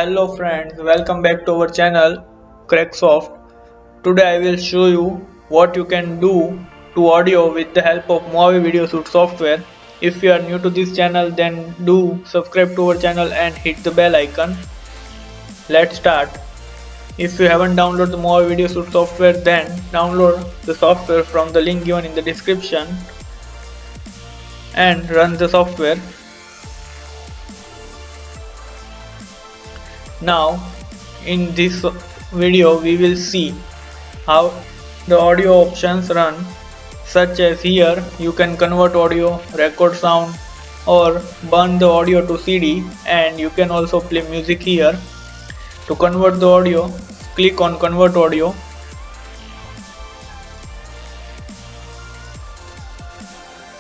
Hello friends, welcome back to our channel CrackSoft. Today I will show you what you can do to audio with the help of Movavi Video Suit software. If you are new to this channel, then do subscribe to our channel and hit the bell icon. Let's start. If you haven't downloaded the Movavi Video Suit software, then download the software from the link given in the description and run the software. Now in this video we will see how the audio options run, such as here you can convert audio, record sound or burn the audio to CD, and you can also play music here. To convert the audio, click on convert audio.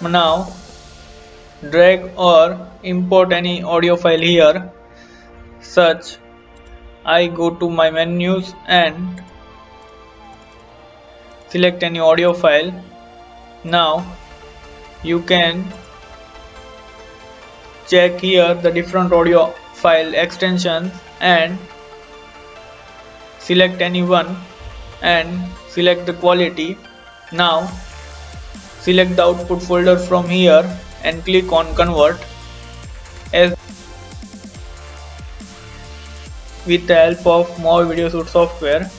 Now drag or import any audio file here. Such I go to my menus and select any audio file. Now you can check here the different audio file extensions and select any one and select the quality. Now select the output folder from here and click on convert. As with the help of Movavi Video Suit software.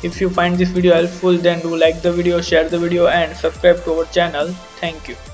If you find this video helpful, then do like the video, share the video and subscribe to our channel. Thank you.